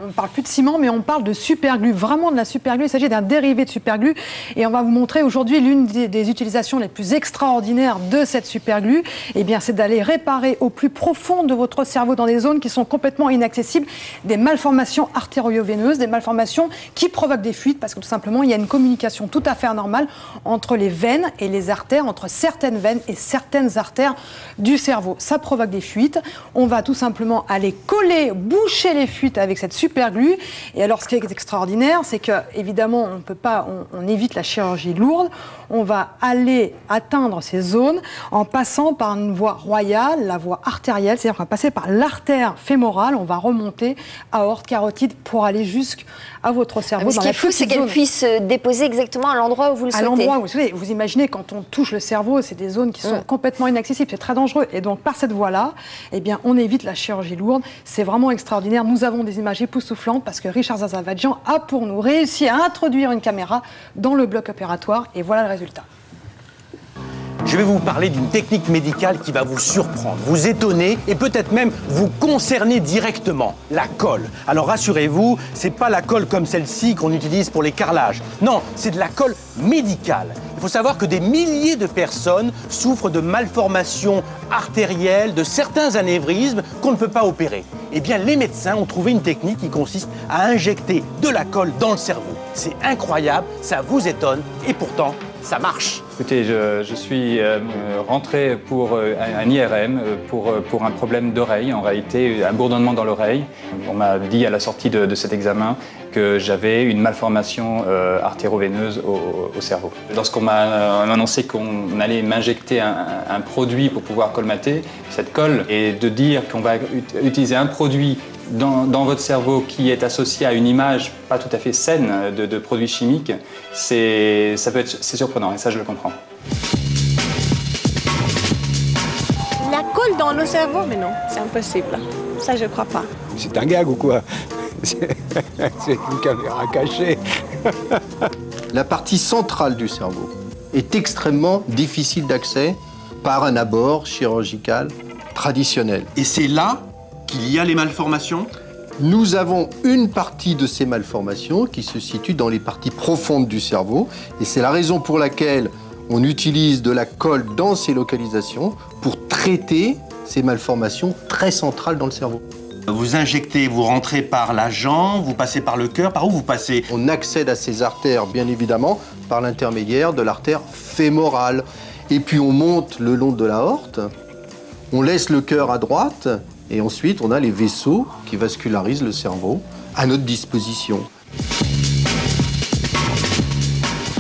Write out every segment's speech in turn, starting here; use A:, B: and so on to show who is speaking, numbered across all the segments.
A: On ne parle plus de ciment, mais on parle de superglue, vraiment de la superglue. Il s'agit d'un dérivé de superglue. Et on va vous montrer aujourd'hui l'une des utilisations les plus extraordinaires de cette superglue. Eh bien, c'est d'aller réparer au plus profond de votre cerveau, dans des zones qui sont complètement inaccessibles, des malformations artério-veineuses, des malformations qui provoquent des fuites, parce que tout simplement, il y a une communication tout à fait anormale entre les veines et les artères, entre certaines veines et certaines artères du cerveau. Ça provoque des fuites. On va tout simplement aller coller, boucher les fuites avec cette superglue. Et alors, ce qui est extraordinaire, c'est que évidemment, on peut pas, on évite la chirurgie lourde. On va aller atteindre ces zones en passant par une voie royale, la voie artérielle, c'est-à-dire qu'on va passer par l'artère fémorale, on va remonter aorte, carotide pour aller jusqu'à votre cerveau.
B: Ce qui est fou, c'est qu'elle puisse se déposer exactement à l'endroit où vous le souhaitez.
A: À l'endroit où vous le souhaitez. Vous imaginez, quand on touche le cerveau, c'est des zones qui sont complètement inaccessibles, c'est très dangereux. Et donc, par cette voie-là, eh bien, on évite la chirurgie lourde. C'est vraiment extraordinaire. Nous avons des images époustouflantes parce que Richard Zazavadjian a pour nous réussi à introduire une caméra dans le bloc opératoire. Et voilà le résultat.
C: Je vais vous parler d'une technique médicale qui va vous surprendre, vous étonner et peut-être même vous concerner directement, la colle. Alors rassurez-vous, c'est pas la colle comme celle-ci qu'on utilise pour les carrelages. Non, c'est de la colle médicale. Il faut savoir que des milliers de personnes souffrent de malformations artérielles, de certains anévrismes qu'on ne peut pas opérer. Eh bien, les médecins ont trouvé une technique qui consiste à injecter de la colle dans le cerveau. C'est incroyable, ça vous étonne et pourtant, ça marche.
D: Écoutez, je suis rentré pour un IRM, pour un problème d'oreille, en réalité, un bourdonnement dans l'oreille. On m'a dit à la sortie de cet examen que j'avais une malformation artéro-veineuse au cerveau. Lorsqu'on m'a annoncé qu'on allait m'injecter un produit pour pouvoir colmater cette colle, et de dire qu'on va utiliser un produit dans votre cerveau qui est associé à une image pas tout à fait saine de produits chimiques, c'est surprenant, et ça je le comprends.
E: La colle dans le cerveau, mais non, c'est impossible. Ça, je crois pas.
F: C'est un gag ou quoi? C'est une caméra cachée.
G: La partie centrale du cerveau est extrêmement difficile d'accès par un abord chirurgical traditionnel.
C: Et c'est là qu'il y a les malformations?
G: Nous avons une partie de ces malformations qui se situe dans les parties profondes du cerveau, et c'est la raison pour laquelle on utilise de la colle dans ces localisations pour traiter ces malformations très centrales dans le cerveau.
C: Vous injectez, vous rentrez par la jambe, vous passez par le cœur, par où vous passez?
G: On accède à ces artères, bien évidemment, par l'intermédiaire de l'artère fémorale. Et puis on monte le long de l'aorte, on laisse le cœur à droite, et ensuite on a les vaisseaux qui vascularisent le cerveau à notre disposition.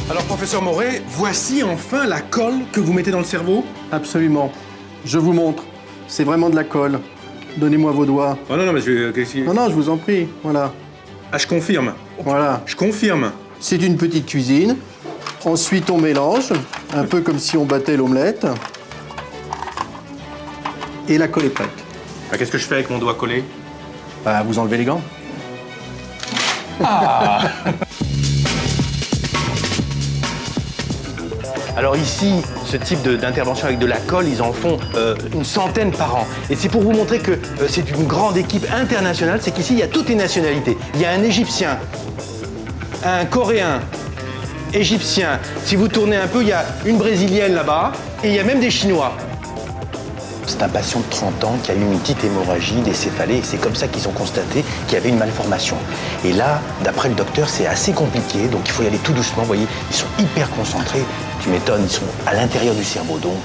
C: Alors professeur Moret, voici enfin la colle que vous mettez dans le cerveau?
G: Absolument. Je vous montre. C'est vraiment de la colle. Donnez-moi vos doigts.
C: Oh non, mais
G: Non, je vous en prie. Voilà.
C: Ah, je confirme.
G: Voilà.
C: Je confirme.
G: C'est une petite cuisine. Ensuite, on mélange, un peu comme si on battait l'omelette. Et la colle est prête.
C: Ah, qu'est-ce que je fais avec mon doigt collé?
G: Bah, vous enlevez les gants.
C: Ah. Alors ici, ce type d'intervention avec de la colle, ils en font une centaine par an. Et c'est pour vous montrer que c'est une grande équipe internationale, c'est qu'ici, il y a toutes les nationalités. Il y a un Égyptien, un Coréen, Égyptien. Si vous tournez un peu, il y a une Brésilienne là-bas, et il y a même des Chinois. C'est un patient de 30 ans qui a eu une petite hémorragie des céphalées, et c'est comme ça qu'ils ont constaté qu'il y avait une malformation. Et là, d'après le docteur, c'est assez compliqué, donc il faut y aller tout doucement. Vous voyez, ils sont hyper concentrés. Tu m'étonnes, ils sont à l'intérieur du cerveau, donc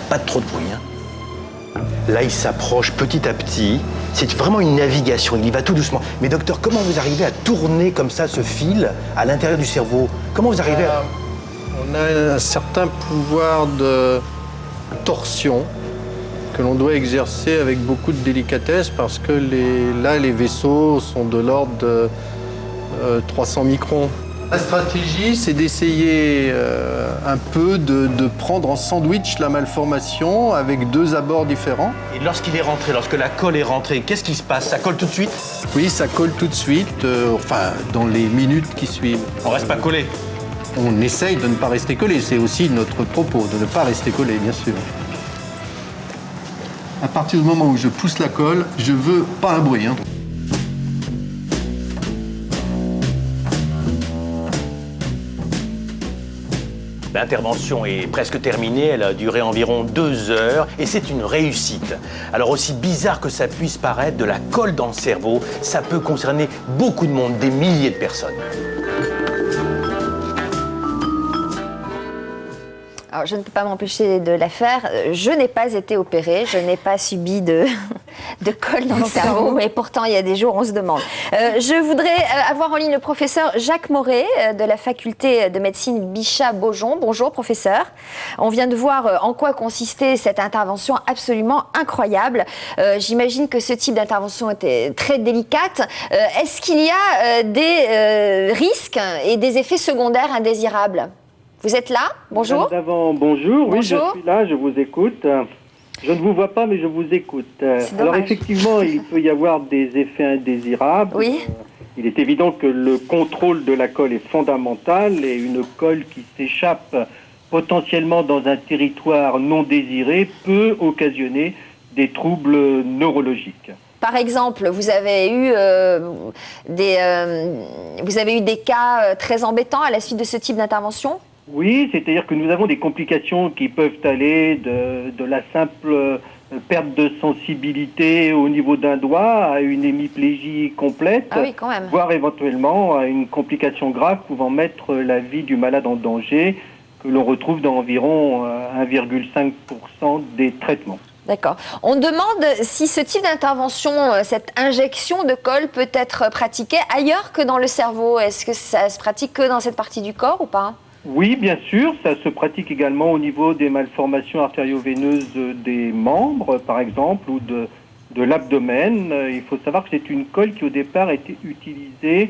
C: pas de trop de bruit. Hein. Là, il s'approche petit à petit. C'est vraiment une navigation, il y va tout doucement. Mais docteur, comment vous arrivez à tourner comme ça ce fil à l'intérieur du cerveau? Comment vous arrivez à...
G: On a un certain pouvoir de torsion que l'on doit exercer avec beaucoup de délicatesse parce que les vaisseaux sont de l'ordre de 300 microns. La stratégie, c'est d'essayer un peu de prendre en sandwich la malformation avec deux abords différents.
C: Et lorsqu'il est rentré, lorsque la colle est rentrée, qu'est-ce qui se passe? Ça colle tout de suite?
G: Oui, ça colle tout de suite, dans les minutes qui suivent.
C: On reste pas collé?
G: On essaye de ne pas rester collé, c'est aussi notre propos, de ne pas rester collé, bien sûr. À partir du moment où je pousse la colle, je veux pas un bruit. Hein.
C: L'intervention est presque terminée, elle a duré environ 2 heures et c'est une réussite. Alors aussi bizarre que ça puisse paraître, de la colle dans le cerveau, ça peut concerner beaucoup de monde, des milliers de personnes.
B: Alors, je ne peux pas m'empêcher de la faire. Je n'ai pas été opérée, je n'ai pas subi de colle dans le cerveau, mais pourtant, il y a des jours, on se demande. Je voudrais avoir en ligne le professeur Jacques Moret de la faculté de médecine Bichat-Beaujon. Bonjour, professeur. On vient de voir en quoi consistait cette intervention absolument incroyable. J'imagine que ce type d'intervention était très délicate. Est-ce qu'il y a des risques et des effets secondaires indésirables ? Vous êtes là? Bonjour.
H: Bonjour. Oui, je
B: Bonjour.
H: suis là, je vous écoute. Je ne vous vois pas, mais je vous écoute. Alors
B: dommage.
H: effectivement, il peut y avoir des effets indésirables.
B: Oui.
H: Il est évident que le contrôle de la colle est fondamental et une colle qui s'échappe potentiellement dans un territoire non désiré peut occasionner des troubles neurologiques.
B: Par exemple, vous avez eu des cas très embêtants à la suite de ce type d'intervention?
H: Oui, c'est-à-dire que nous avons des complications qui peuvent aller de la simple perte de sensibilité au niveau d'un doigt à une hémiplégie complète,
B: Ah oui, quand même.
H: voire éventuellement à une complication grave pouvant mettre la vie du malade en danger, que l'on retrouve dans environ 1,5% des traitements.
B: D'accord. On demande si ce type d'intervention, cette injection de colle peut être pratiquée ailleurs que dans le cerveau. Est-ce que ça se pratique que dans cette partie du corps ou pas?
H: Oui, bien sûr, ça se pratique également au niveau des malformations artério-veineuses des membres, par exemple, ou de l'abdomen. Il faut savoir que c'est une colle qui, au départ, a été utilisée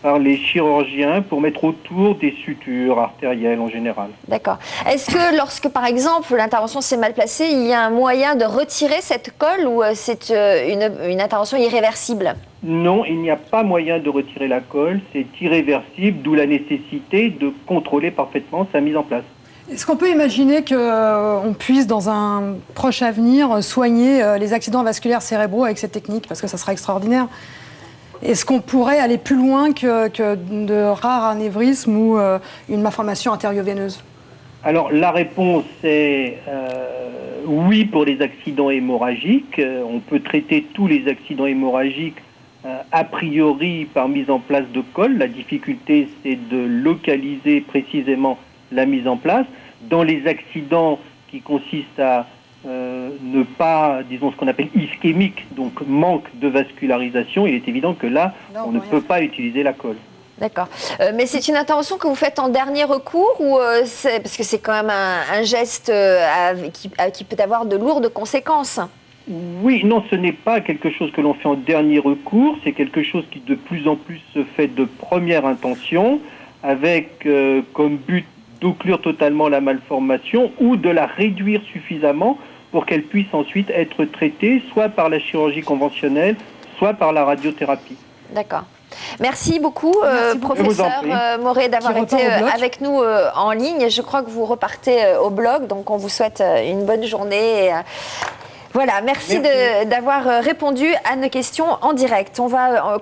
H: par les chirurgiens pour mettre autour des sutures artérielles en général.
B: D'accord. Est-ce que lorsque, par exemple, l'intervention s'est mal placée, il y a un moyen de retirer cette colle ou c'est une intervention irréversible?
H: Non, il n'y a pas moyen de retirer la colle, c'est irréversible, d'où la nécessité de contrôler parfaitement sa mise en place.
A: Est-ce qu'on peut imaginer qu'on puisse, dans un proche avenir, soigner les accidents vasculaires cérébraux avec cette technique? Parce que ça sera extraordinaire. Est-ce qu'on pourrait aller plus loin que de rares anévrismes ou une malformation artério-veineuse?
H: Alors la réponse est oui pour les accidents hémorragiques. On peut traiter tous les accidents hémorragiques a priori par mise en place de colle. La difficulté, c'est de localiser précisément la mise en place. Dans les accidents qui consistent à ne pas, disons, ce qu'on appelle ischémique, donc manque de vascularisation, il est évident que là, on ne peut pas utiliser la colle.
B: D'accord. Mais c'est une intervention que vous faites en dernier recours ou parce que c'est quand même un geste qui peut avoir de lourdes conséquences?
H: Oui, non, ce n'est pas quelque chose que l'on fait en dernier recours, c'est quelque chose qui de plus en plus se fait de première intention, avec comme but d'occlure totalement la malformation ou de la réduire suffisamment pour qu'elle puisse ensuite être traitée soit par la chirurgie conventionnelle, soit par la radiothérapie.
B: D'accord. Merci beaucoup,
A: beaucoup.
B: professeur Moret, d'avoir été avec nous en ligne. Je crois que vous repartez au blog, donc on vous souhaite une bonne journée. Voilà, merci. D'avoir répondu à nos questions en direct. On va